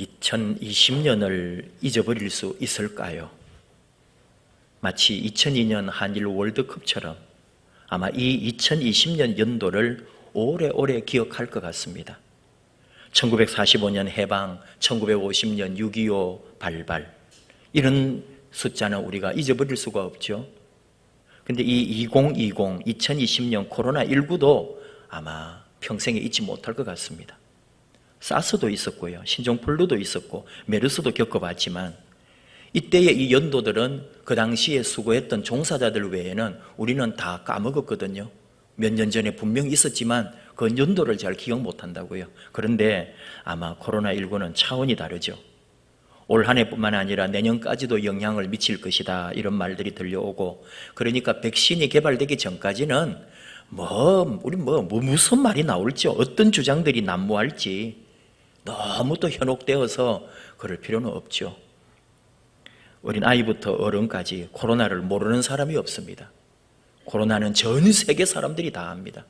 2020년을 잊어버릴 수 있을까요? 마치 2002년 한일 월드컵처럼 아마 이 2020년 연도를 오래오래 기억할 것 같습니다. 1945년 해방, 1950년 6.25 발발, 이런 숫자는 우리가 잊어버릴 수가 없죠. 근데 이 2020년 코로나19도 아마 평생에 잊지 못할 것 같습니다. 사스도 있었고요, 신종플루도 있었고 메르스도 겪어봤지만 이때의 이 연도들은 그 당시에 수고했던 종사자들 외에는 우리는 다 까먹었거든요. 몇 년 전에 분명히 있었지만 그 연도를 잘 기억 못한다고요. 그런데 아마 코로나19는 차원이 다르죠. 올 한 해뿐만 아니라 내년까지도 영향을 미칠 것이다, 이런 말들이 들려오고, 그러니까 백신이 개발되기 전까지는 무슨 말이 나올지, 어떤 주장들이 난무할지 너무 또 현혹되어서 그럴 필요는 없죠. 어린 아이부터 어른까지 코로나를 모르는 사람이 없습니다. 코로나는 전 세계 사람들이 다 압니다.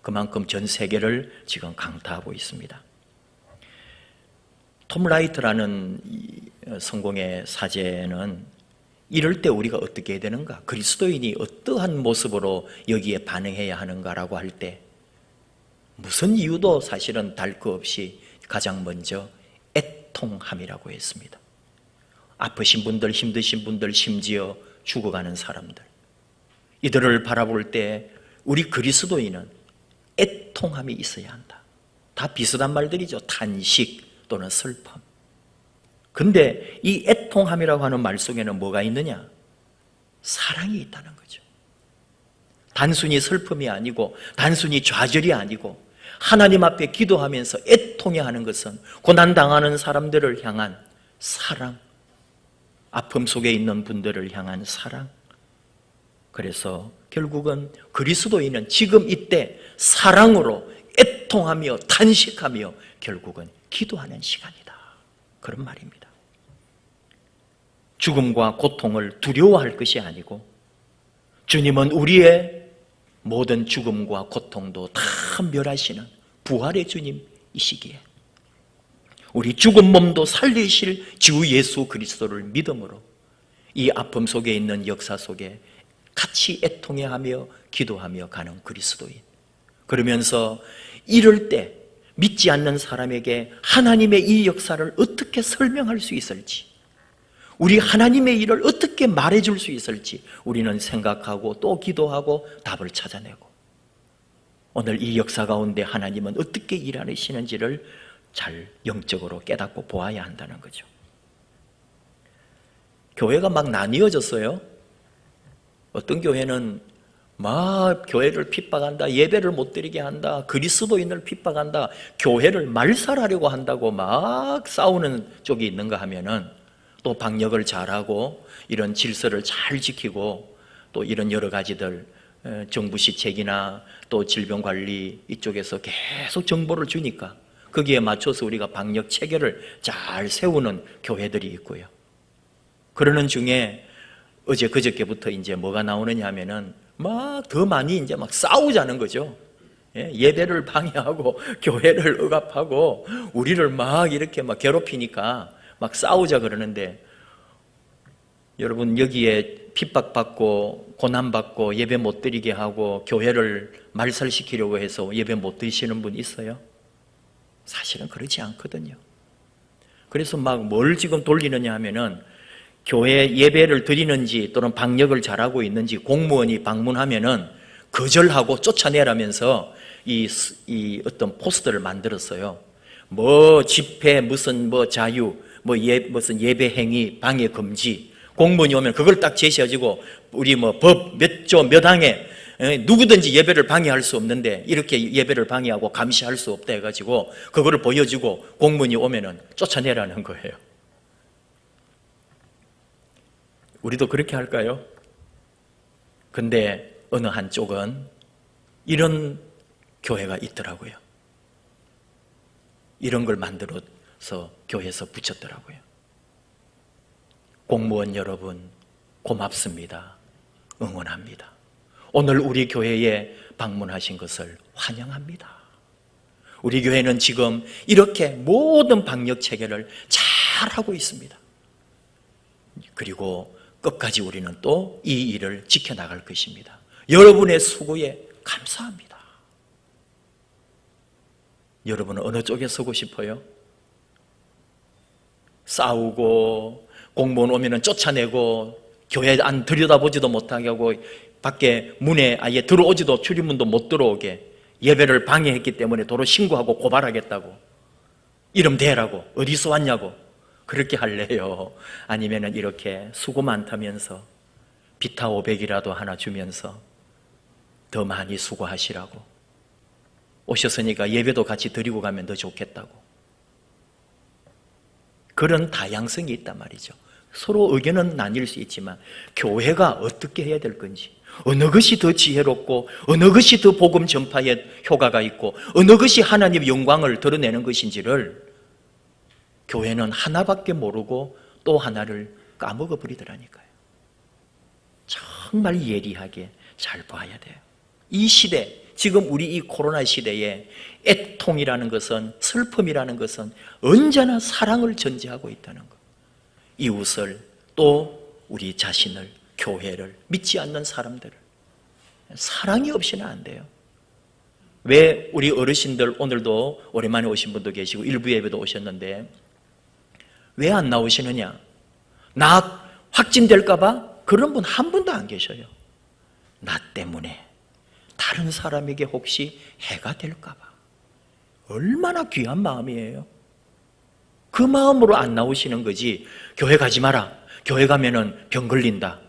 그만큼 전 세계를 지금 강타하고 있습니다. 톰 라이트라는 성공의 사제는 이럴 때 우리가 어떻게 해야 되는가, 그리스도인이 어떠한 모습으로 여기에 반응해야 하는가라고 할 때 무슨 이유도 사실은 달 거 없이 가장 먼저 애통함이라고 했습니다. 아프신 분들, 힘드신 분들, 심지어 죽어가는 사람들, 이들을 바라볼 때 우리 그리스도인은 애통함이 있어야 한다. 다 비슷한 말들이죠. 탄식 또는 슬픔. 근데 이 애통함이라고 하는 말 속에는 뭐가 있느냐? 사랑이 있다는 거죠. 단순히 슬픔이 아니고, 단순히 좌절이 아니고, 하나님 앞에 기도하면서 애통해 하는 것은 고난당하는 사람들을 향한 사랑, 아픔 속에 있는 분들을 향한 사랑. 그래서 결국은 그리스도인은 지금 이때 사랑으로 애통하며 탄식하며 결국은 기도하는 시간이다, 그런 말입니다. 죽음과 고통을 두려워할 것이 아니고, 주님은 우리의 모든 죽음과 고통도 다 멸하시는 부활의 주님이시기에 우리 죽은 몸도 살리실 주 예수 그리스도를 믿음으로 이 아픔 속에 있는 역사 속에 같이 애통해하며 기도하며 가는 그리스도인. 그러면서 이럴 때 믿지 않는 사람에게 하나님의 이 역사를 어떻게 설명할 수 있을지, 우리 하나님의 일을 어떻게 말해줄 수 있을지 우리는 생각하고 또 기도하고 답을 찾아내고, 오늘 이 역사 가운데 하나님은 어떻게 일하시는지를 잘 영적으로 깨닫고 보아야 한다는 거죠. 교회가 막 나뉘어졌어요. 어떤 교회는 막 교회를 핍박한다, 예배를 못 드리게 한다, 그리스도인을 핍박한다, 교회를 말살하려고 한다고 막 싸우는 쪽이 있는가 하면은, 또 방역을 잘하고 이런 질서를 잘 지키고 또 이런 여러 가지들, 정부 시책이나 또 질병관리 이쪽에서 계속 정보를 주니까 거기에 맞춰서 우리가 방역 체계를 잘 세우는 교회들이 있고요. 그러는 중에 어제 그저께부터 이제 뭐가 나오느냐 하면은 막 더 많이 이제 막 싸우자는 거죠. 예배를 방해하고 교회를 억압하고 우리를 막 이렇게 막 괴롭히니까 막 싸우자 그러는데, 여러분 여기에 핍박받고 고난받고 예배 못 드리게 하고 교회를 말살시키려고 해서 예배 못 드시는 분 있어요? 사실은 그렇지 않거든요. 그래서 막 뭘 지금 돌리느냐 하면은, 교회 예배를 드리는지 또는 방역을 잘하고 있는지 공무원이 방문하면은 거절하고 쫓아내라면서 이 어떤 포스터를 만들었어요. 뭐 집회, 무슨 뭐 자유, 무슨 예배 행위 방해 금지. 공무원이 오면 그걸 딱 제시해가지고 우리 뭐 법 몇 조 몇 항에 누구든지 예배를 방해할 수 없는데 이렇게 예배를 방해하고 감시할 수 없다 해가지고 그거를 보여주고 공무원이 오면은 쫓아내라는 거예요. 우리도 그렇게 할까요? 근데 어느 한쪽은 이런 교회가 있더라고요. 이런 걸 만들어서 교회에서 붙였더라고요. 공무원 여러분 고맙습니다. 응원합니다. 오늘 우리 교회에 방문하신 것을 환영합니다. 우리 교회는 지금 이렇게 모든 방역 체계를 잘 하고 있습니다. 그리고 끝까지 우리는 또 이 일을 지켜나갈 것입니다. 여러분의 수고에 감사합니다. 여러분은 어느 쪽에 서고 싶어요? 싸우고 공무원 오면 쫓아내고 교회 안 들여다보지도 못하게 하고 밖에 문에 아예 들어오지도 출입문도 못 들어오게 예배를 방해했기 때문에 도로 신고하고 고발하겠다고 이름 대라고 어디서 왔냐고 그렇게 할래요? 아니면 이렇게 수고 많다면서 비타 500이라도 하나 주면서 더 많이 수고하시라고 오셨으니까 예배도 같이 드리고 가면 더 좋겠다고 그런 다양성이 있단 말이죠. 서로 의견은 나뉠 수 있지만 교회가 어떻게 해야 될 건지 어느 것이 더 지혜롭고 어느 것이 더 복음 전파에 효과가 있고 어느 것이 하나님의 영광을 드러내는 것인지를 교회는 하나밖에 모르고 또 하나를 까먹어 버리더라니까요. 정말 예리하게 잘 봐야 돼요. 이 시대, 지금 우리 이 코로나 시대에 애통이라는 것은, 슬픔이라는 것은 언제나 사랑을 전제하고 있다는 것. 이웃을, 또 우리 자신을, 교회를, 믿지 않는 사람들을 사랑이 없이는 안 돼요. 왜 우리 어르신들 오늘도 오랜만에 오신 분도 계시고 일부 예배도 오셨는데 왜 안 나오시느냐? 나 확진될까 봐 그런 분 한 분도 안 계셔요. 나 때문에 다른 사람에게 혹시 해가 될까 봐. 얼마나 귀한 마음이에요. 그 마음으로 안 나오시는 거지. 교회 가지 마라. 교회 가면은 병 걸린다.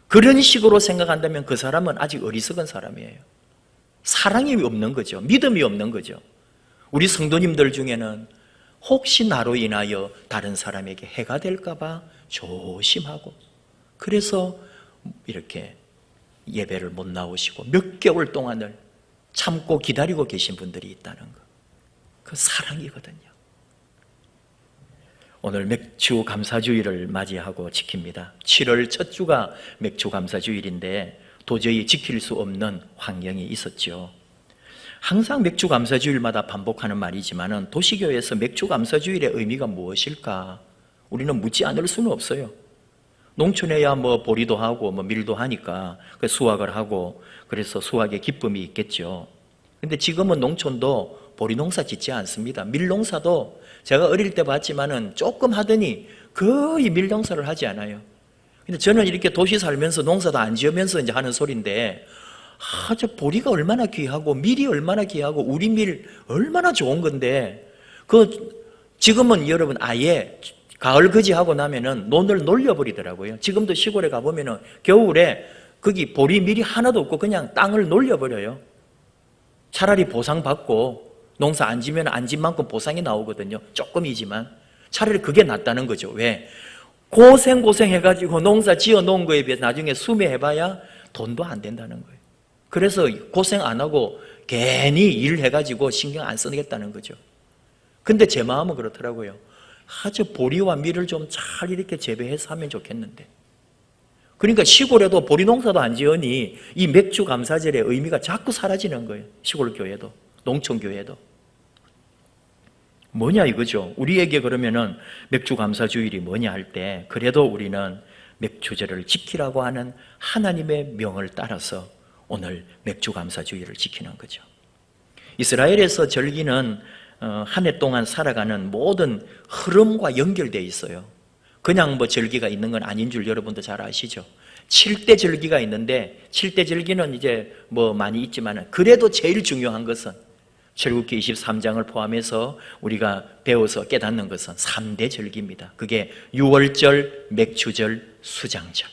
그런 식으로 생각한다면 그 사람은 아직 어리석은 사람이에요. 사랑이 없는 거죠. 믿음이 없는 거죠. 우리 성도님들 중에는 혹시 나로 인하여 다른 사람에게 해가 될까 봐 조심하고 그래서 이렇게 예배를 못 나오시고 몇 개월 동안을 참고 기다리고 계신 분들이 있다는 것. 그 사랑이거든요. 오늘 맥주 감사주일을 맞이하고 지킵니다. 7월 첫 주가 맥주 감사주일인데 도저히 지킬 수 없는 환경이 있었죠. 항상 맥주 감사주일마다 반복하는 말이지만 도시교회에서 맥주 감사주일의 의미가 무엇일까? 우리는 묻지 않을 수는 없어요. 농촌에야 뭐 보리도 하고 뭐 밀도 하니까 수확을 하고 그래서 수확의 기쁨이 있겠죠. 근데 지금은 농촌도 보리 농사 짓지 않습니다. 밀 농사도 제가 어릴 때 봤지만은 조금 하더니 거의 밀 농사를 하지 않아요. 근데 저는 이렇게 도시 살면서 농사도 안 지으면서 이제 하는 소리인데 저 보리가 얼마나 귀하고 밀이 얼마나 귀하고 우리 밀 얼마나 좋은 건데 지금은 여러분 아예 가을 거지하고 나면은 논을 놀려버리더라고요. 지금도 시골에 가보면은 겨울에 거기 보리 밀이 하나도 없고 그냥 땅을 놀려버려요. 차라리 보상받고 농사 안 지면 안 진 만큼 보상이 나오거든요. 조금이지만 차라리 그게 낫다는 거죠. 왜? 고생해가지고 농사 지어 놓은 거에 비해서 나중에 수매해봐야 돈도 안 된다는 거예요. 그래서 고생 안 하고 괜히 일해가지고 신경 안 쓰겠다는 거죠. 근데 제 마음은 그렇더라고요. 저 보리와 밀을 좀 잘 이렇게 재배해서 하면 좋겠는데. 그러니까 시골에도 보리 농사도 안 지으니 이 맥주 감사절의 의미가 자꾸 사라지는 거예요. 시골 교회도, 농촌 교회도. 뭐냐 이거죠. 우리에게 그러면은 맥주 감사주일이 뭐냐 할 때 그래도 우리는 맥주절을 지키라고 하는 하나님의 명을 따라서 오늘 맥주 감사주일을 지키는 거죠. 이스라엘에서 절기는 한 해 동안 살아가는 모든 흐름과 연결되어 있어요. 그냥 뭐 절기가 있는 건 아닌 줄 여러분도 잘 아시죠? 7대 절기가 있는데 7대 절기는 이제 뭐 많이 있지만 그래도 제일 중요한 것은 출애굽기 23장을 포함해서 우리가 배워서 깨닫는 것은 3대 절기입니다. 그게 유월절, 맥주절, 수장절.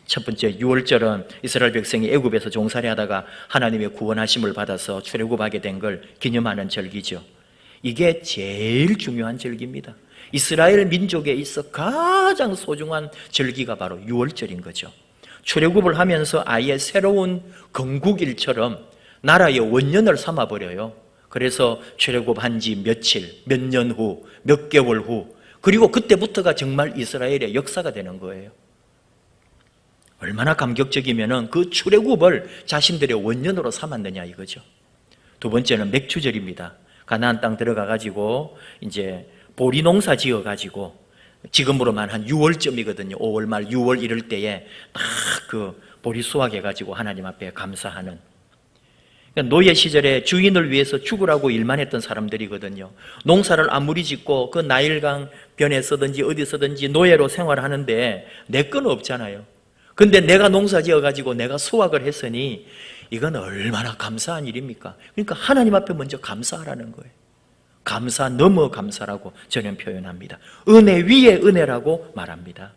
첫 번째 유월절은 이스라엘 백성이 애굽에서 종살이 하다가 하나님의 구원하심을 받아서 출애굽하게 된 걸 기념하는 절기죠. 이게 제일 중요한 절기입니다. 이스라엘 민족에 있어 가장 소중한 절기가 바로 유월절인 거죠. 출애굽을 하면서 아예 새로운 건국일처럼 나라의 원년을 삼아버려요. 그래서 출애굽한 지 며칠, 몇 년 후, 몇 개월 후 그리고 그때부터가 정말 이스라엘의 역사가 되는 거예요. 얼마나 감격적이면은 그 출애굽을 자신들의 원년으로 삼았느냐 이거죠. 두 번째는 맥추절입니다. 가나안 땅 들어가 가지고 이제 보리 농사 지어 가지고 지금으로만 한 6월쯤이거든요. 5월 말 6월 이럴 때에 딱 그 보리 수확해 가지고 하나님 앞에 감사하는, 그러니까 노예 시절에 주인을 위해서 죽으라고 일만 했던 사람들이거든요. 농사를 아무리 짓고 그 나일강 변에서든지 어디서든지 노예로 생활하는데 내 건 없잖아요. 근데 내가 농사 지어가지고 내가 수확을 했으니 이건 얼마나 감사한 일입니까? 그러니까 하나님 앞에 먼저 감사하라는 거예요. 감사 넘어 감사라고 저는 표현합니다. 은혜 위에 은혜라고 말합니다.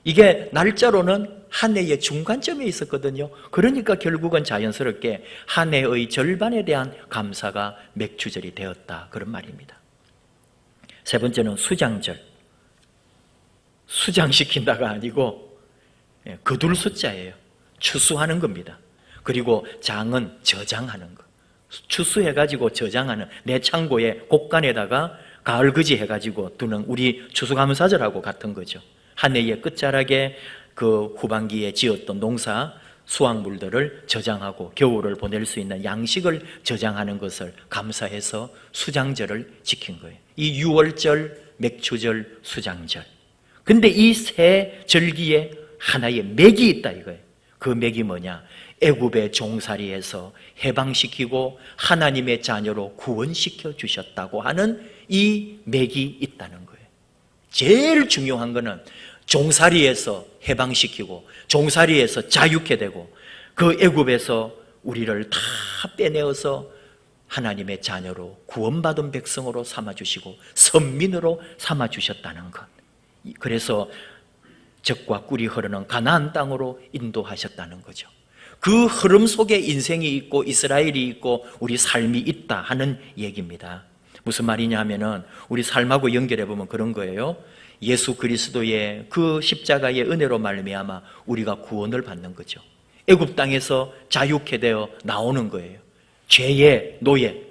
이게 날짜로는 한 해의 중간점에 있었거든요. 그러니까 결국은 자연스럽게 한 해의 절반에 대한 감사가 맥추절이 되었다, 그런 말입니다. 세 번째는 수장절. 수장시킨다가 아니고 거둘 숫자예요. 추수하는 겁니다. 그리고 장은 저장하는 것. 추수해가지고 저장하는, 내 창고에 곡간에다가 가을그지 해가지고 두는 우리 추수감사절하고 같은 거죠. 한 해의 끝자락에 그 후반기에 지었던 농사 수확물들을 저장하고 겨울을 보낼 수 있는 양식을 저장하는 것을 감사해서 수장절을 지킨 거예요. 이 유월절, 맥추절, 수장절. 근데 이 세 절기에 하나의 맥이 있다 이거예요. 그 맥이 뭐냐? 애굽의 종살이에서 해방시키고 하나님의 자녀로 구원시켜 주셨다고 하는 이 맥이 있다는 거예요. 제일 중요한 거는 종살이에서 해방시키고 종살이에서 자유케 되고 그 애굽에서 우리를 다 빼내어서 하나님의 자녀로 구원받은 백성으로 삼아주시고 선민으로 삼아주셨다는 것. 그래서 젖과 꿀이 흐르는 가나안 땅으로 인도하셨다는 거죠. 그 흐름 속에 인생이 있고 이스라엘이 있고 우리 삶이 있다 하는 얘기입니다. 무슨 말이냐 하면은 우리 삶하고 연결해 보면 그런 거예요. 예수 그리스도의 그 십자가의 은혜로 말미암아 우리가 구원을 받는 거죠. 애굽 땅에서 자유케 되어 나오는 거예요. 죄의 노예,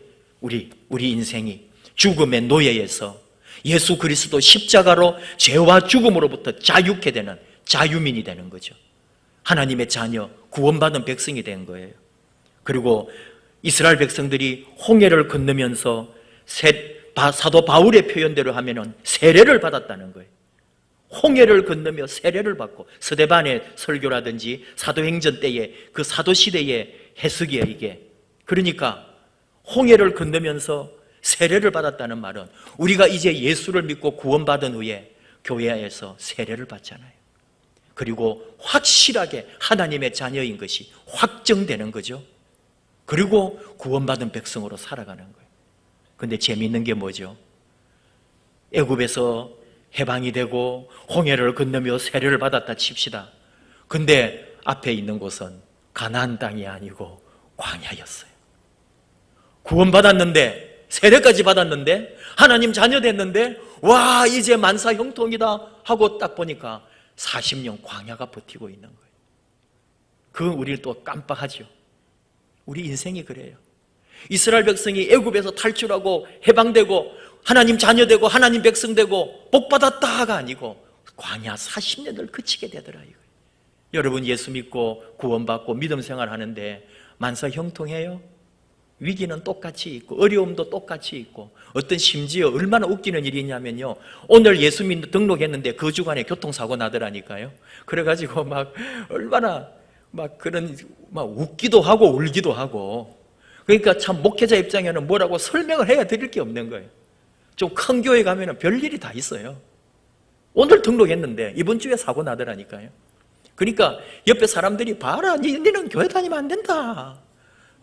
우리 인생이 죽음의 노예에서 예수 그리스도 십자가로 죄와 죽음으로부터 자유케 되는 자유민이 되는 거죠. 하나님의 자녀, 구원받은 백성이 된 거예요. 그리고 이스라엘 백성들이 홍해를 건너면서 사도 바울의 표현대로 하면은 세례를 받았다는 거예요. 홍해를 건너며 세례를 받고, 스데반의 설교라든지 사도행전 때의 그 사도시대의 해석이에요 이게. 그러니까 홍해를 건너면서 세례를 받았다는 말은 우리가 이제 예수를 믿고 구원받은 후에 교회에서 세례를 받잖아요. 그리고 확실하게 하나님의 자녀인 것이 확정되는 거죠. 그리고 구원받은 백성으로 살아가는 거예요. 근데 재미있는 게 뭐죠? 애굽에서 해방이 되고 홍해를 건너며 세례를 받았다 칩시다. 근데 앞에 있는 곳은 가나안 땅이 아니고 광야였어요. 구원받았는데, 세례까지 받았는데, 하나님 자녀 됐는데, 와 이제 만사 형통이다 하고 딱 보니까 40년 광야가 버티고 있는 거예요. 그건 우리를 또 깜빡하죠. 우리 인생이 그래요. 이스라엘 백성이 애굽에서 탈출하고 해방되고 하나님 자녀 되고 하나님 백성 되고 복받았다가 아니고 광야 40년을 그치게 되더라 이거예요. 여러분 예수 믿고 구원받고 믿음 생활하는데 만사 형통해요? 위기는 똑같이 있고 어려움도 똑같이 있고, 어떤 심지어 얼마나 웃기는 일이 있냐면요, 오늘 예수 믿는 등록했는데 그 주간에 교통사고 나더라니까요. 그래가지고 막 얼마나 막 그런 막 웃기도 하고 울기도 하고. 그러니까 참 목회자 입장에는 뭐라고 설명을 해야 드릴 게 없는 거예요. 좀 큰 교회 가면은 별일이 다 있어요. 오늘 등록했는데 이번 주에 사고 나더라니까요. 그러니까 옆에 사람들이 봐라, 너는 교회 다니면 안 된다.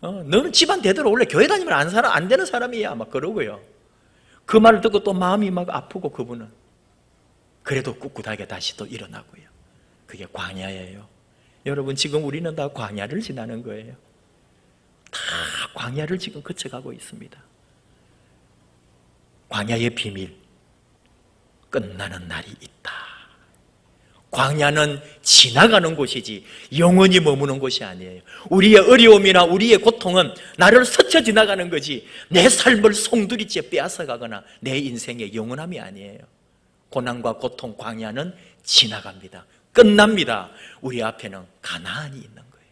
너는 집안 대대로 원래 교회 다니면 안 되는 사람이야. 막 그러고요. 그 말을 듣고 또 마음이 막 아프고, 그분은 그래도 꿋꿋하게 다시 또 일어나고요. 그게 광야예요. 여러분 지금 우리는 다 광야를 지나는 거예요. 다 광야를 지금 거쳐가고 있습니다. 광야의 비밀, 끝나는 날이 있다. 광야는 지나가는 곳이지 영원히 머무는 곳이 아니에요. 우리의 어려움이나 우리의 고통은 나를 스쳐 지나가는 거지 내 삶을 송두리째 빼앗아가거나 내 인생의 영원함이 아니에요. 고난과 고통, 광야는 지나갑니다. 끝납니다. 우리 앞에는 가나안이 있는 거예요.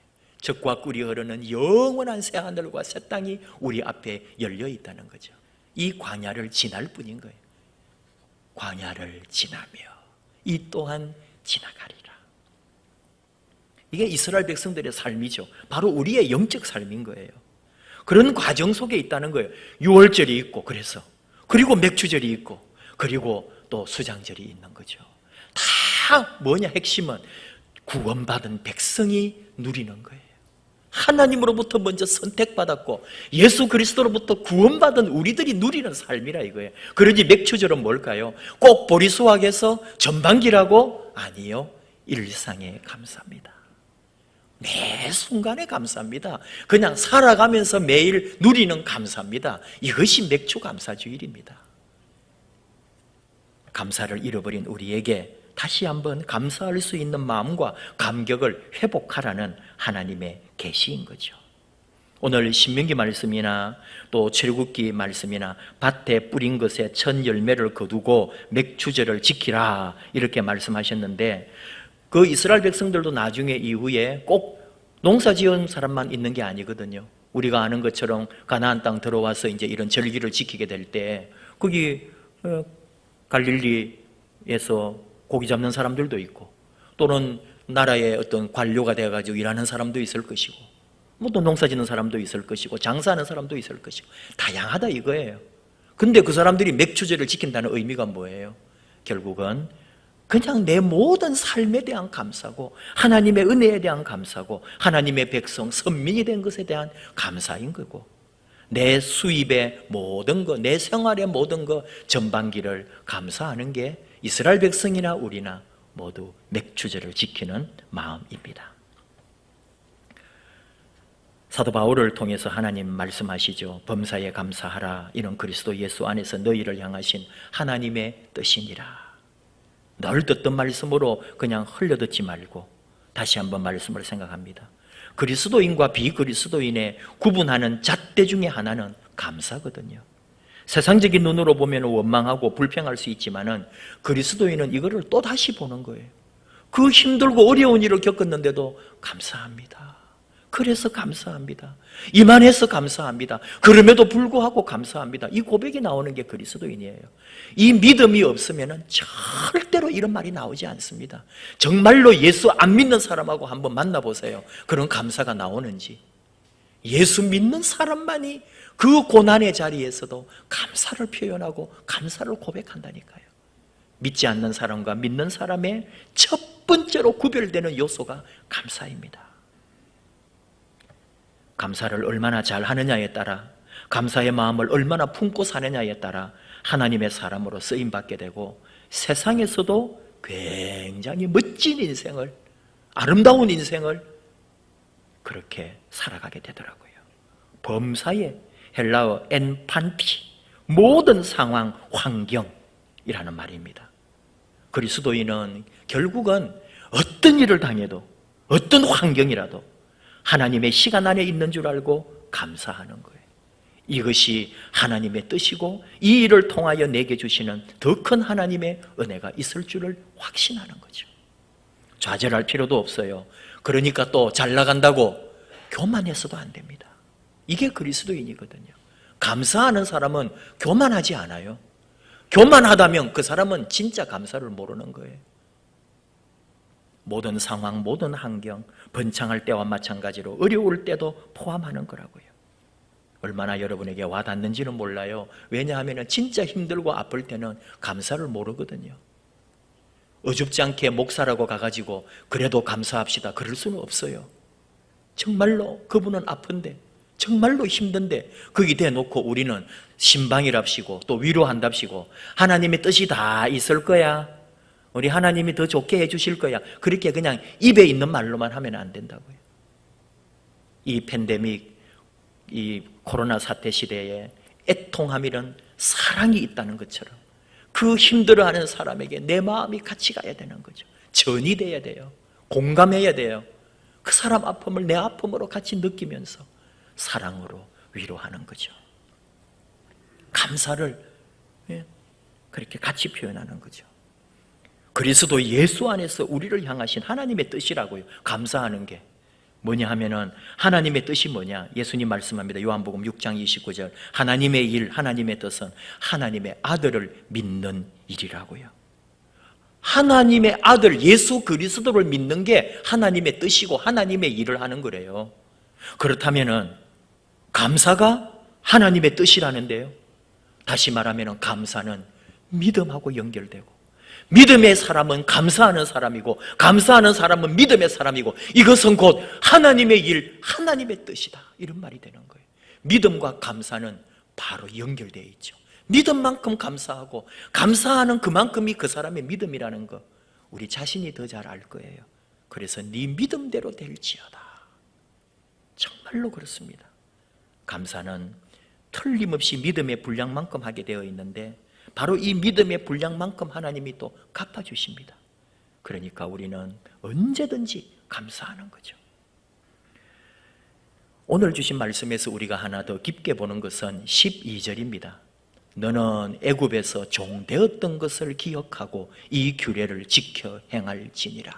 젖과 꿀이 흐르는 영원한 새 하늘과 새 땅이 우리 앞에 열려 있다는 거죠. 이 광야를 지날 뿐인 거예요. 광야를 지나며 이 또한 지나가리라. 이게 이스라엘 백성들의 삶이죠. 바로 우리의 영적 삶인 거예요. 그런 과정 속에 있다는 거예요. 유월절이 있고 그리고 맥주절이 있고 그리고 또 수장절이 있는 거죠. 다 뭐냐, 핵심은 구원받은 백성이 누리는 거예요. 하나님으로부터 먼저 선택받았고 예수 그리스도로부터 구원받은 우리들이 누리는 삶이라 이거예요. 그러니 맥주절은 뭘까요? 꼭 보리수확에서 전반기라고? 아니요, 일상에 감사합니다. 매 순간에 감사합니다. 그냥 살아가면서 매일 누리는 감사합니다. 이것이 맥주 감사주일입니다. 감사를 잃어버린 우리에게 다시 한번 감사할 수 있는 마음과 감격을 회복하라는 하나님의 계시인 거죠. 오늘 신명기 말씀이나 또 출애굽기 말씀이나 밭에 뿌린 것에 첫 열매를 거두고 맥주절을 지키라 이렇게 말씀하셨는데, 그 이스라엘 백성들도 나중에 이후에 꼭 농사 지은 사람만 있는 게 아니거든요. 우리가 아는 것처럼 가나안 땅 들어와서 이제 이런 절기를 지키게 될 때 거기 갈릴리에서 고기 잡는 사람들도 있고 또는 나라의 어떤 관료가 되어가지고 일하는 사람도 있을 것이고 뭐 또 농사 짓는 사람도 있을 것이고 장사하는 사람도 있을 것이고 다양하다 이거예요. 근데 그 사람들이 맥주절을 지킨다는 의미가 뭐예요? 결국은 그냥 내 모든 삶에 대한 감사고 하나님의 은혜에 대한 감사고 하나님의 백성, 선민이 된 것에 대한 감사인 거고 내 수입의 모든 것, 내 생활의 모든 것 전반기를 감사하는 게 이스라엘 백성이나 우리나 모두 맥주절을 지키는 마음입니다. 사도 바울을 통해서 하나님 말씀하시죠. 범사에 감사하라. 이는 그리스도 예수 안에서 너희를 향하신 하나님의 뜻이니라. 늘 듣던 말씀으로 그냥 흘려듣지 말고 다시 한번 말씀을 생각합니다. 그리스도인과 비그리스도인의 구분하는 잣대 중에 하나는 감사거든요. 세상적인 눈으로 보면 원망하고 불평할 수 있지만은 그리스도인은 이거를 또 다시 보는 거예요. 그 힘들고 어려운 일을 겪었는데도 감사합니다. 그래서 감사합니다. 이만해서 감사합니다. 그럼에도 불구하고 감사합니다. 이 고백이 나오는 게 그리스도인이에요. 이 믿음이 없으면 절대로 이런 말이 나오지 않습니다. 정말로 예수 안 믿는 사람하고 한번 만나보세요. 그런 감사가 나오는지. 예수 믿는 사람만이 그 고난의 자리에서도 감사를 표현하고 감사를 고백한다니까요. 믿지 않는 사람과 믿는 사람의 첫 번째로 구별되는 요소가 감사입니다. 감사를 얼마나 잘 하느냐에 따라, 감사의 마음을 얼마나 품고 사느냐에 따라 하나님의 사람으로 쓰임받게 되고 세상에서도 굉장히 멋진 인생을, 아름다운 인생을 그렇게 살아가게 되더라고요. 범사에 헬라어 엔판티, 모든 상황, 환경이라는 말입니다. 그리스도인은 결국은 어떤 일을 당해도 어떤 환경이라도 하나님의 시간 안에 있는 줄 알고 감사하는 거예요. 이것이 하나님의 뜻이고 이 일을 통하여 내게 주시는 더 큰 하나님의 은혜가 있을 줄을 확신하는 거죠. 좌절할 필요도 없어요. 그러니까 또 잘 나간다고 교만해서도 안 됩니다. 이게 그리스도인이거든요. 감사하는 사람은 교만하지 않아요. 교만하다면 그 사람은 진짜 감사를 모르는 거예요. 모든 상황, 모든 환경, 번창할 때와 마찬가지로 어려울 때도 포함하는 거라고요. 얼마나 여러분에게 와닿는지는 몰라요. 왜냐하면 진짜 힘들고 아플 때는 감사를 모르거든요. 어줍지 않게 목사라고 가가지고 그래도 감사합시다 그럴 수는 없어요. 정말로 그분은 아픈데 정말로 힘든데 거기 대놓고 우리는 신방이랍시고 또 위로한답시고 하나님의 뜻이 다 있을 거야, 우리 하나님이 더 좋게 해주실 거야, 그렇게 그냥 입에 있는 말로만 하면 안 된다고요. 이 팬데믹, 이 코로나 사태 시대에 애통함이란 사랑이 있다는 것처럼 그 힘들어하는 사람에게 내 마음이 같이 가야 되는 거죠. 전이 돼야 돼요. 공감해야 돼요. 그 사람 아픔을 내 아픔으로 같이 느끼면서 사랑으로 위로하는 거죠. 감사를 그렇게 같이 표현하는 거죠. 그리스도 예수 안에서 우리를 향하신 하나님의 뜻이라고요. 감사하는 게 뭐냐 하면은 하나님의 뜻이 뭐냐? 예수님 말씀합니다. 요한복음 6장 29절. 하나님의 일, 하나님의 뜻은 하나님의 아들을 믿는 일이라고요. 하나님의 아들 예수 그리스도를 믿는 게 하나님의 뜻이고 하나님의 일을 하는 거래요. 그렇다면은 감사가 하나님의 뜻이라는데요. 다시 말하면은 감사는 믿음하고 연결되고, 믿음의 사람은 감사하는 사람이고, 감사하는 사람은 믿음의 사람이고, 이것은 곧 하나님의 일, 하나님의 뜻이다, 이런 말이 되는 거예요. 믿음과 감사는 바로 연결되어 있죠. 믿음만큼 감사하고 감사하는 그만큼이 그 사람의 믿음이라는 거 우리 자신이 더 잘 알 거예요. 그래서 네 믿음대로 될지어다. 정말로 그렇습니다. 감사는 틀림없이 믿음의 분량만큼 하게 되어 있는데 바로 이 믿음의 분량만큼 하나님이 또 갚아주십니다. 그러니까 우리는 언제든지 감사하는 거죠. 오늘 주신 말씀에서 우리가 하나 더 깊게 보는 것은 12절입니다. 너는 애굽에서 종되었던 것을 기억하고 이 규례를 지켜 행할지니라.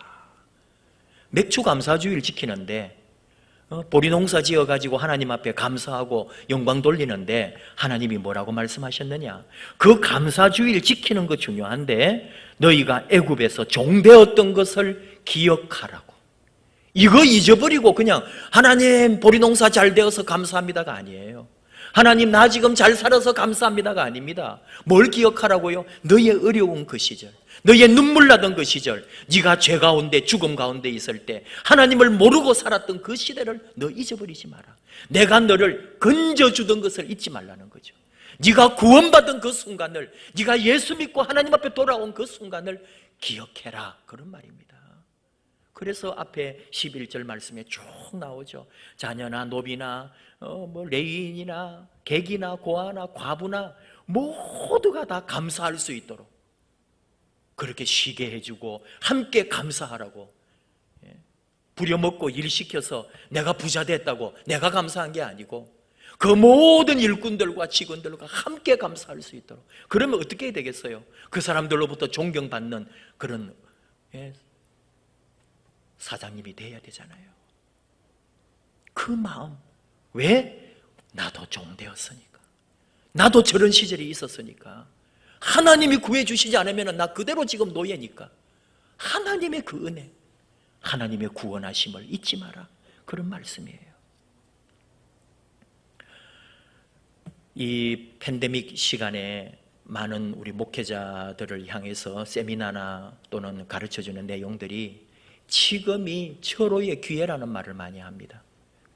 맥주 감사주의를 지키는데 보리 농사 지어가지고 하나님 앞에 감사하고 영광 돌리는데 하나님이 뭐라고 말씀하셨느냐? 그 감사주의를 지키는 거 중요한데 너희가 애굽에서 종되었던 것을 기억하라고. 이거 잊어버리고 그냥 하나님 보리 농사 잘 되어서 감사합니다가 아니에요. 하나님 나 지금 잘 살아서 감사합니다가 아닙니다. 뭘 기억하라고요? 너의 어려운 그 시절, 너의 눈물 나던 그 시절, 네가 죄 가운데 죽음 가운데 있을 때 하나님을 모르고 살았던 그 시대를 너 잊어버리지 마라. 내가 너를 건져주던 것을 잊지 말라는 거죠. 네가 구원받은 그 순간을, 네가 예수 믿고 하나님 앞에 돌아온 그 순간을 기억해라, 그런 말입니다. 그래서 앞에 11절 말씀에 쭉 나오죠. 자녀나 노비나 레위인이나 객이나 고아나 과부나 모두가 다 감사할 수 있도록 그렇게 쉬게 해주고 함께 감사하라고. 부려먹고 일시켜서 내가 부자 됐다고 내가 감사한 게 아니고 그 모든 일꾼들과 직원들과 함께 감사할 수 있도록. 그러면 어떻게 되겠어요? 그 사람들로부터 존경받는 그런 사장님이 돼야 되잖아요. 그 마음. 왜? 나도 종되었으니까, 나도 저런 시절이 있었으니까, 하나님이 구해주시지 않으면 나 그대로 지금 노예니까 하나님의 그 은혜, 하나님의 구원하심을 잊지 마라, 그런 말씀이에요. 이 팬데믹 시간에 많은 우리 목회자들을 향해서 세미나나 또는 가르쳐주는 내용들이 지금이 철호의 기회라는 말을 많이 합니다.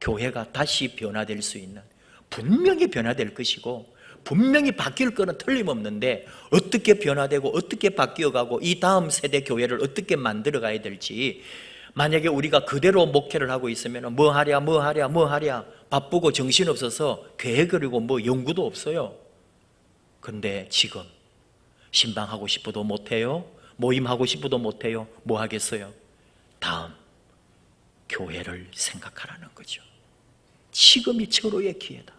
교회가 다시 변화될 수 있는, 분명히 변화될 것이고 분명히 바뀔 거는 틀림없는데 어떻게 변화되고 어떻게 바뀌어가고 이 다음 세대 교회를 어떻게 만들어 가야 될지, 만약에 우리가 그대로 목회를 하고 있으면 뭐 하랴 바쁘고 정신없어서 계획이고 뭐 연구도 없어요. 근데 지금 신방하고 싶어도 못해요, 모임하고 싶어도 못해요. 뭐 하겠어요? 다음 교회를 생각하라는 거죠. 지금이 철호의 기회다.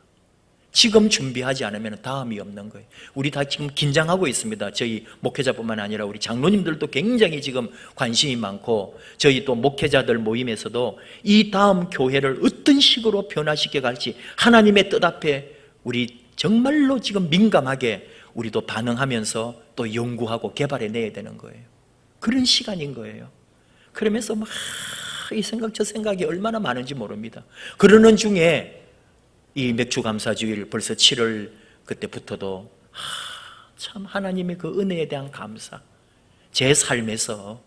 지금 준비하지 않으면 다음이 없는 거예요. 우리 다 지금 긴장하고 있습니다. 저희 목회자뿐만 아니라 우리 장로님들도 굉장히 지금 관심이 많고, 저희 또 목회자들 모임에서도 이 다음 교회를 어떤 식으로 변화시켜 갈지 하나님의 뜻 앞에 우리 정말로 지금 민감하게 우리도 반응하면서 또 연구하고 개발해 내야 되는 거예요. 그런 시간인 거예요. 그러면서 막 이 생각 저 생각이 얼마나 많은지 모릅니다. 그러는 중에 이 맥주 감사주일 벌써 7월 그때부터도 참 하나님의 그 은혜에 대한 감사, 제 삶에서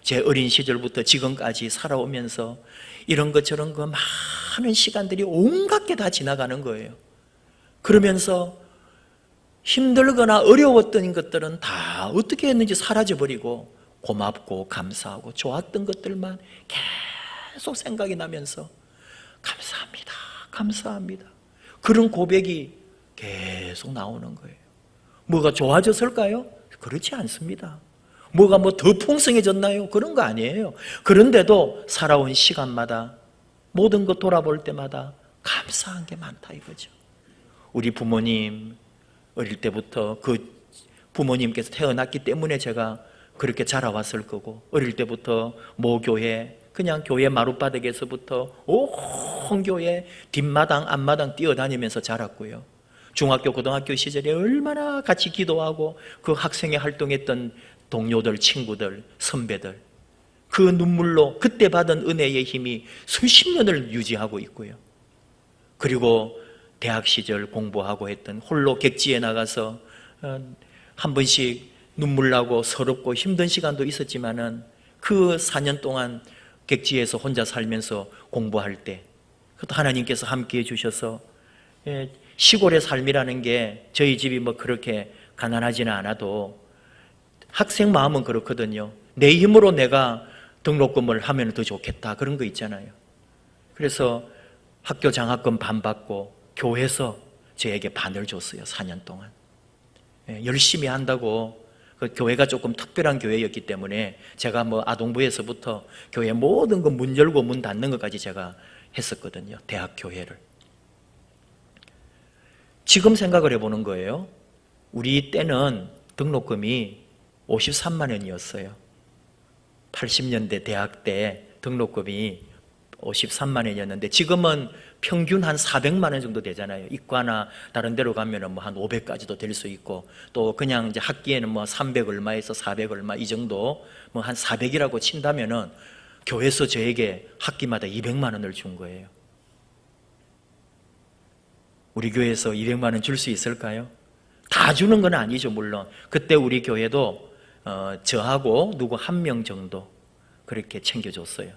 제 어린 시절부터 지금까지 살아오면서 이런 것 저런 거 많은 시간들이 온갖 게 다 지나가는 거예요. 그러면서 힘들거나 어려웠던 것들은 다 어떻게 했는지 사라져버리고 고맙고 감사하고 좋았던 것들만 계속 생각이 나면서 감사합니다. 그런 고백이 계속 나오는 거예요. 뭐가 좋아졌을까요? 그렇지 않습니다. 뭐가 뭐 더 풍성해졌나요? 그런 거 아니에요. 그런데도 살아온 시간마다 모든 것 돌아볼 때마다 감사한 게 많다 이거죠. 우리 부모님 어릴 때부터 그 부모님께서 태어났기 때문에 제가 그렇게 자라왔을 거고, 어릴 때부터 모 교회 그냥 교회 마룻바닥에서부터 온 교회 뒷마당 앞마당 뛰어다니면서 자랐고요. 중학교 고등학교 시절에 얼마나 같이 기도하고 그 학생회 활동했던 동료들, 친구들, 선배들, 그 눈물로 그때 받은 은혜의 힘이 수십 년을 유지하고 있고요. 그리고 대학 시절 공부하고 했던 홀로 객지에 나가서 한 번씩 눈물 나고 서럽고 힘든 시간도 있었지만은 그 4년 동안 객지에서 혼자 살면서 공부할 때 그것도 하나님께서 함께해 주셔서 시골의 삶이라는 게 저희 집이 뭐 그렇게 가난하지는 않아도 학생 마음은 그렇거든요. 내 힘으로 내가 등록금을 하면 더 좋겠다 그런 거 있잖아요. 그래서 학교 장학금 반 받고 교회에서 저에게 반을 줬어요. 4년 동안 열심히 한다고. 그 교회가 조금 특별한 교회였기 때문에 제가 뭐 아동부에서부터 교회 모든 거 문 열고 문 닫는 것까지 제가 했었거든요. 대학 교회를. 지금 생각을 해보는 거예요. 우리 때는 등록금이 53만 원이었어요. 80년대 대학 때 등록금이 53만 원이었는데 지금은 평균 한 400만 원 정도 되잖아요. 이과나 다른 데로 가면은 뭐 한 500까지도 될 수 있고, 또 그냥 이제 학기에는 뭐 300 얼마에서 400 얼마 이 정도, 뭐 한 400이라고 친다면은 교회에서 저에게 학기마다 200만 원을 준 거예요. 우리 교회에서 200만 원 줄 수 있을까요? 다 주는 건 아니죠, 물론. 그때 우리 교회도 저하고 누구 한 명 정도 그렇게 챙겨줬어요.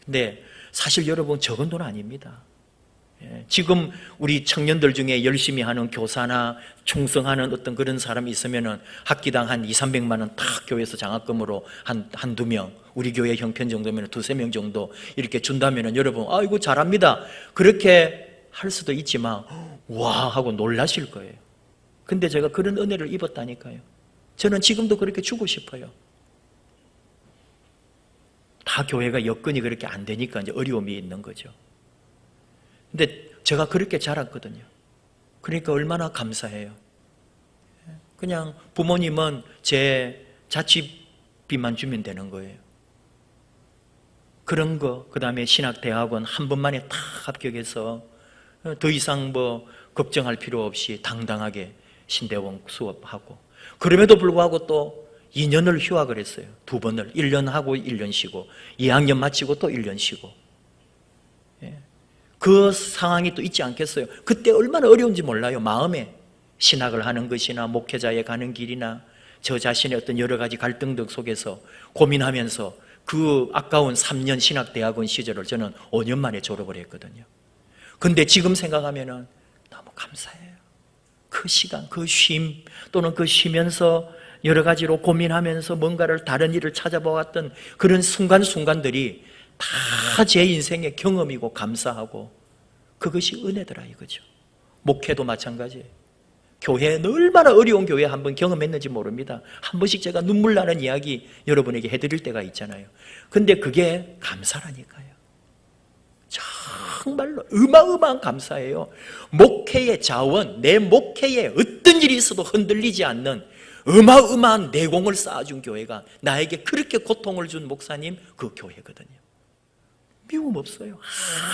근데 사실 여러분 적은 돈 아닙니다. 지금 우리 청년들 중에 열심히 하는 교사나 충성하는 어떤 그런 사람이 있으면은 학기당 한 200~300만 원 딱 교회에서 장학금으로 한두 명, 우리 교회 형편 정도면 두세 명 정도 이렇게 준다면은 여러분, 아이고 잘합니다. 그렇게 할 수도 있지만 와 하고 놀라실 거예요. 근데 제가 그런 은혜를 입었다니까요. 저는 지금도 그렇게 주고 싶어요. 다 교회가 여건이 그렇게 안 되니까 이제 어려움이 있는 거죠. 근데 제가 그렇게 자랐거든요. 그러니까 얼마나 감사해요. 그냥 부모님은 제 자취비만 주면 되는 거예요. 그런 거, 그 다음에 신학대학원 한 번만에 다 합격해서 더 이상 뭐 걱정할 필요 없이 당당하게 신대원 수업하고, 그럼에도 불구하고 또 2년을 휴학을 했어요. 2번을. 1년 하고 1년 쉬고, 2학년 마치고 또 1년 쉬고. 그 상황이 또 있지 않겠어요? 그때 얼마나 어려운지 몰라요. 마음에 신학을 하는 것이나 목회자에 가는 길이나 저 자신의 어떤 여러 가지 갈등들 속에서 고민하면서 그 아까운 3년 신학대학원 시절을 저는 5년 만에 졸업을 했거든요. 근데 지금 생각하면은 너무 감사해요. 그 시간, 그 쉼, 또는 그 쉬면서 여러 가지로 고민하면서 뭔가를 다른 일을 찾아보았던 그런 순간순간들이 다 제 인생의 경험이고 감사하고, 그것이 은혜더라 이거죠. 목회도 마찬가지예요. 교회, 얼마나 어려운 교회 한번 경험했는지 모릅니다. 한 번씩 제가 눈물 나는 이야기 여러분에게 해드릴 때가 있잖아요. 근데 그게 감사라니까요. 정말로 어마어마한 감사예요. 목회의 자원, 내 목회에 어떤 일이 있어도 흔들리지 않는 어마어마한 내공을 쌓아준 교회가, 나에게 그렇게 고통을 준 목사님, 그 교회거든요. 미움 없어요.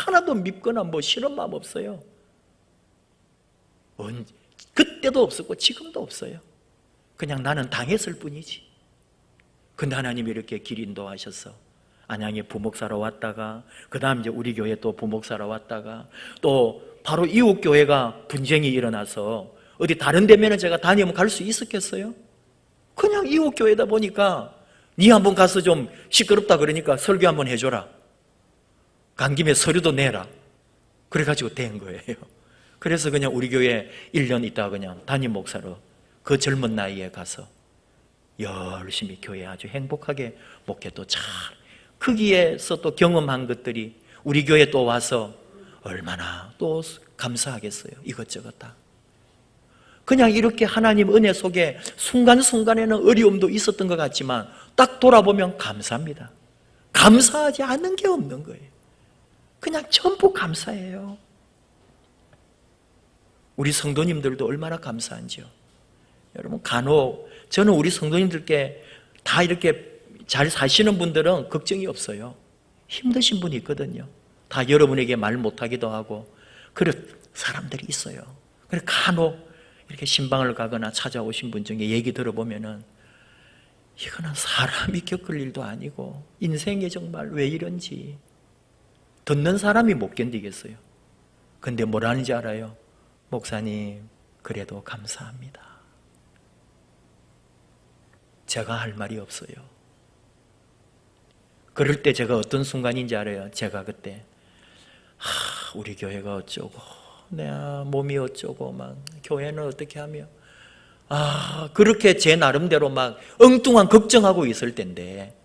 하나도 밉거나 뭐 싫은 마음 없어요. 그때도 없었고 지금도 없어요. 그냥 나는 당했을 뿐이지. 근데 하나님이 이렇게 길 인도하셔서 안양에 부목사로 왔다가, 그 다음 이제 우리 교회 또 부목사로 왔다가, 또 바로 이웃 교회가 분쟁이 일어나서 어디 다른 데면은 제가 다니면 갈 수 있었겠어요? 그냥 이웃 교회다 보니까 니 한번 가서 좀 시끄럽다 그러니까 설교 한번 해줘라. 간 김에 서류도 내라. 그래가지고 된 거예요. 그래서 그냥 우리 교회 1년 있다가 그냥 담임 목사로 그 젊은 나이에 가서 열심히 교회 아주 행복하게 목회도 잘, 거기에서 또 경험한 것들이 우리 교회 또 와서 얼마나 또 감사하겠어요. 이것저것 다. 그냥 이렇게 하나님 은혜 속에 순간순간에는 어려움도 있었던 것 같지만 딱 돌아보면 감사합니다. 감사하지 않는 게 없는 거예요. 그냥 전부 감사해요. 우리 성도님들도 얼마나 감사한지요. 여러분, 간혹 저는 우리 성도님들께 다 이렇게 잘 사시는 분들은 걱정이 없어요. 힘드신 분이 있거든요. 다 여러분에게 말 못하기도 하고 그런 사람들이 있어요. 그래서 간혹 이렇게 신방을 가거나 찾아오신 분 중에 얘기 들어보면은 이거는 사람이 겪을 일도 아니고 인생에 정말 왜 이런지 듣는 사람이 못 견디겠어요. 근데 뭐라는지 알아요? 목사님, 그래도 감사합니다. 제가 할 말이 없어요. 그럴 때 제가 어떤 순간인지 알아요? 제가 그때 우리 교회가 어쩌고 내 몸이 어쩌고 막 교회는 어떻게 하며 그렇게 제 나름대로 막 엉뚱한 걱정하고 있을 텐데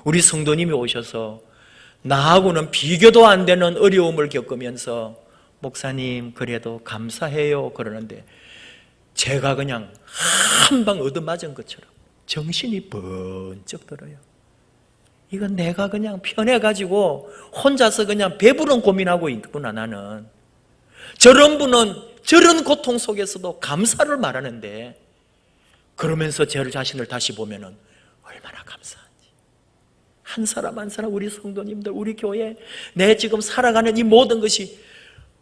우리 성도님이 오셔서 나하고는 비교도 안 되는 어려움을 겪으면서 목사님 그래도 감사해요 그러는데 제가 그냥 한 방 얻어맞은 것처럼 정신이 번쩍 들어요. 이건 내가 그냥 편해가지고 혼자서 그냥 배부른 고민하고 있구나 나는. 저런 분은 저런 고통 속에서도 감사를 말하는데 그러면서 제 자신을 다시 보면은 얼마나 감사한지. 한 사람 한 사람 우리 성도님들 우리 교회 내 지금 살아가는 이 모든 것이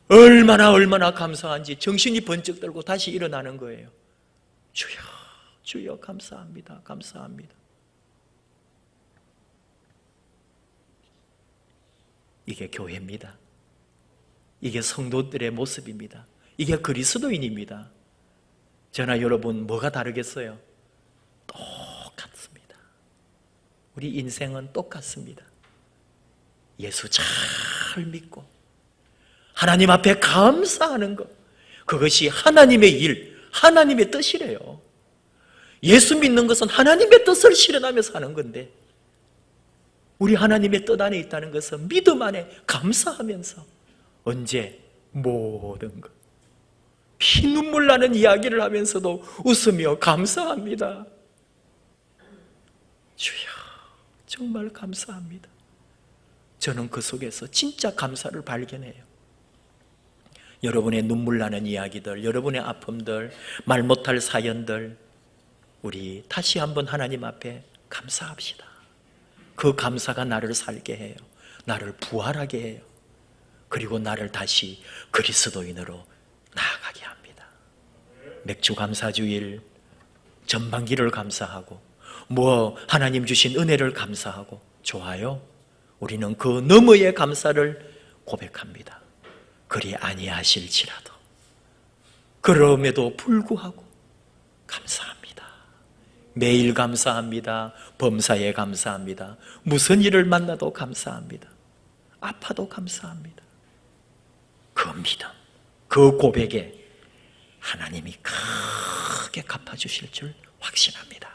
얼마나 감사한지 정신이 번쩍 들고 다시 일어나는 거예요. 주여 주여 감사합니다. 감사합니다. 이게 교회입니다. 이게 성도들의 모습입니다. 이게 그리스도인입니다. 저나 여러분 뭐가 다르겠어요? 똑같습니다. 우리 인생은 똑같습니다. 예수 잘 믿고 하나님 앞에 감사하는 것, 그것이 하나님의 일, 하나님의 뜻이래요. 예수 믿는 것은 하나님의 뜻을 실현하면서 하는 건데 우리 하나님의 뜻 안에 있다는 것은 믿음 안에 감사하면서 언제 모든 것 피눈물 나는 이야기를 하면서도 웃으며 감사합니다. 주여 정말 감사합니다. 저는 그 속에서 진짜 감사를 발견해요. 여러분의 눈물 나는 이야기들, 여러분의 아픔들, 말 못할 사연들 우리 다시 한번 하나님 앞에 감사합시다. 그 감사가 나를 살게 해요. 나를 부활하게 해요. 그리고 나를 다시 그리스도인으로 나아가게 합니다. 맥주 감사주일, 전반기를 감사하고 하나님 주신 은혜를 감사하고 좋아요. 우리는 그 너머의 감사를 고백합니다. 그리 아니하실지라도 그럼에도 불구하고 감사합니다. 매일 감사합니다. 범사에 감사합니다. 무슨 일을 만나도 감사합니다. 아파도 감사합니다. 그 믿음, 그 고백에 하나님이 크게 갚아주실 줄 확신합니다.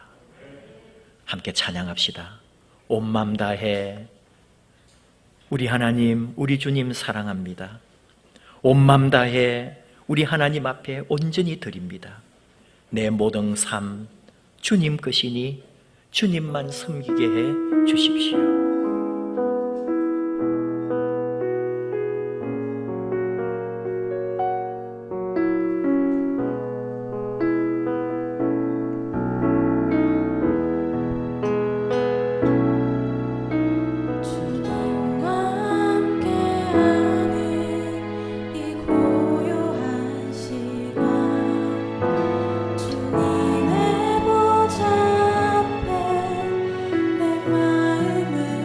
함께 찬양합시다. 온 맘 다해 우리 하나님, 우리 주님 사랑합니다. 온 맘 다해 우리 하나님 앞에 온전히 드립니다. 내 모든 삶 주님 것이니 주님만 섬기게 해 주십시오. 주님의 보좌 앞에 내 마음을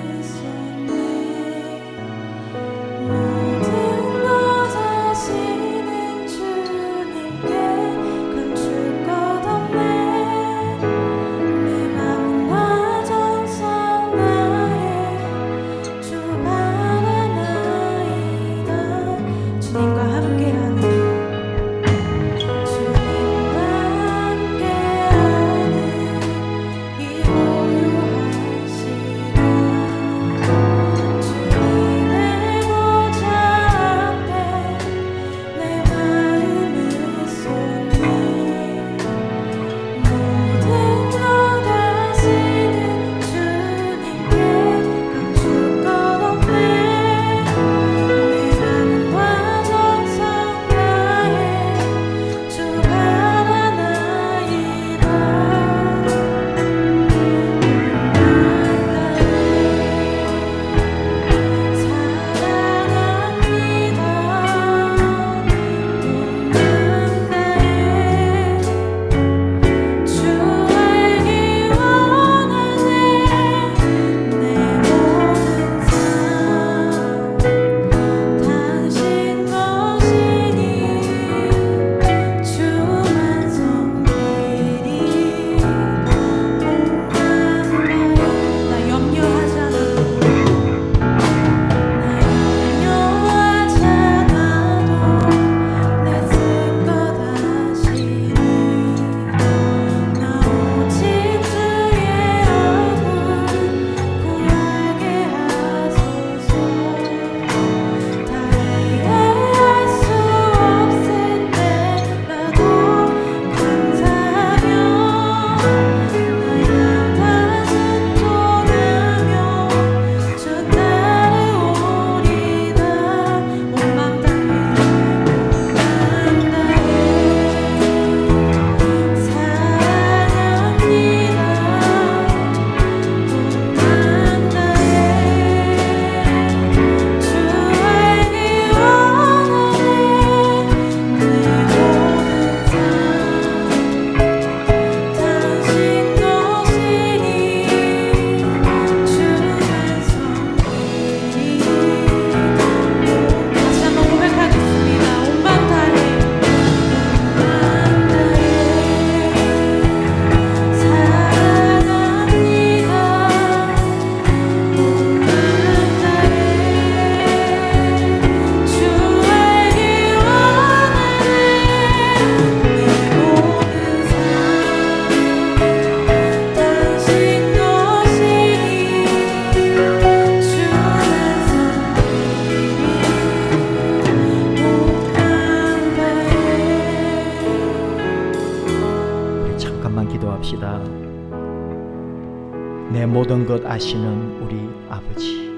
기도합시다. 내 모든 것 아시는 우리 아버지,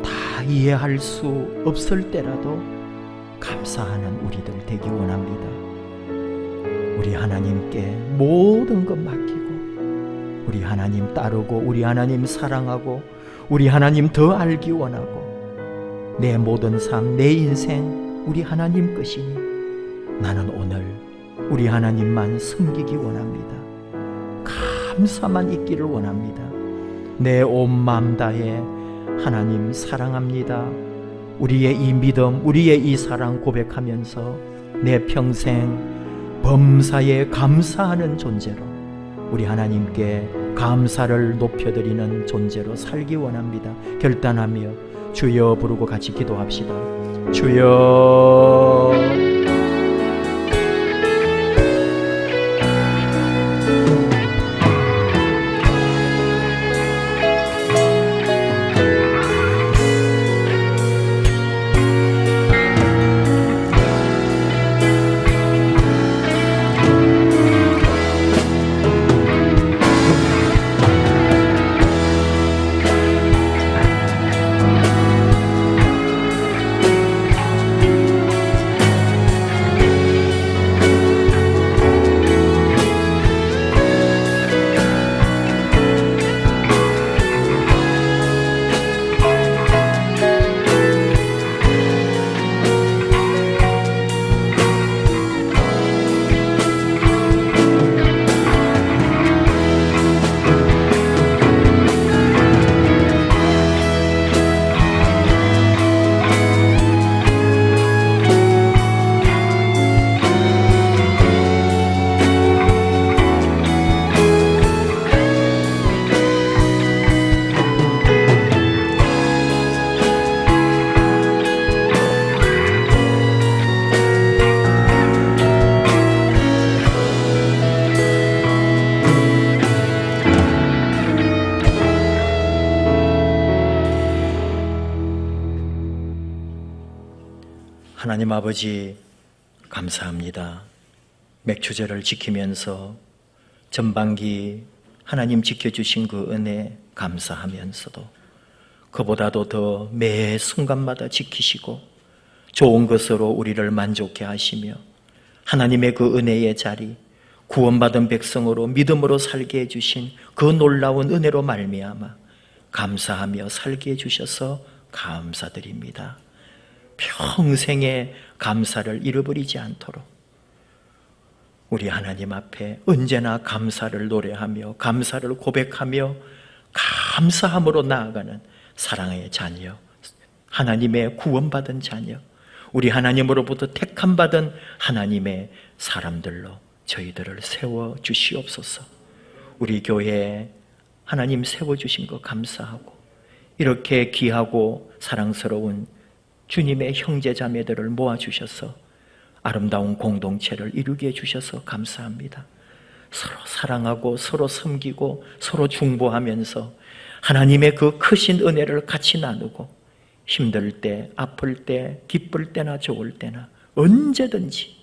다 이해할 수 없을 때라도 감사하는 우리들 되기 원합니다. 우리 하나님께 모든 것 맡기고 우리 하나님 따르고 우리 하나님 사랑하고 우리 하나님 더 알기 원하고 내 모든 삶, 내 인생 우리 하나님 것이니 나는 오늘 우리 하나님만 섬기기 원합니다. 감사만 있기를 원합니다. 내 온 마음 다해 하나님 사랑합니다. 우리의 이 믿음, 우리의 이 사랑 고백하면서 내 평생 범사에 감사하는 존재로 우리 하나님께 감사를 높여드리는 존재로 살기 원합니다. 결단하며 주여 부르고 같이 기도합시다. 주여. 하나님 아버지 감사합니다. 맥추제를 지키면서 전반기 하나님 지켜주신 그 은혜 감사하면서도 그보다도 더 매 순간마다 지키시고 좋은 것으로 우리를 만족해 하시며 하나님의 그 은혜의 자리, 구원받은 백성으로 믿음으로 살게 해주신 그 놀라운 은혜로 말미암아 감사하며 살게 해주셔서 감사드립니다. 평생의 감사를 잃어버리지 않도록 우리 하나님 앞에 언제나 감사를 노래하며 감사를 고백하며 감사함으로 나아가는 사랑의 자녀, 하나님의 구원받은 자녀, 우리 하나님으로부터 택함받은 하나님의 사람들로 저희들을 세워주시옵소서. 우리 교회에 하나님 세워주신 거 감사하고 이렇게 귀하고 사랑스러운 주님의 형제자매들을 모아주셔서 아름다운 공동체를 이루게 해주셔서 감사합니다. 서로 사랑하고 서로 섬기고 서로 중보하면서 하나님의 그 크신 은혜를 같이 나누고 힘들 때, 아플 때, 기쁠 때나 좋을 때나 언제든지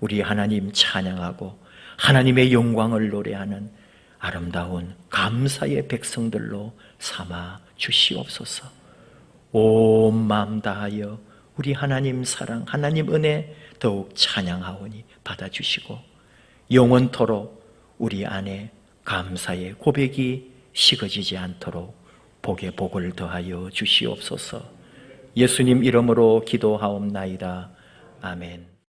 우리 하나님 찬양하고 하나님의 영광을 노래하는 아름다운 감사의 백성들로 삼아 주시옵소서. 온 마음 다하여 우리 하나님 사랑, 하나님 은혜 더욱 찬양하오니 받아주시고 영원토록 우리 안에 감사의 고백이 식어지지 않도록 복에 복을 더하여 주시옵소서. 예수님 이름으로 기도하옵나이다. 아멘.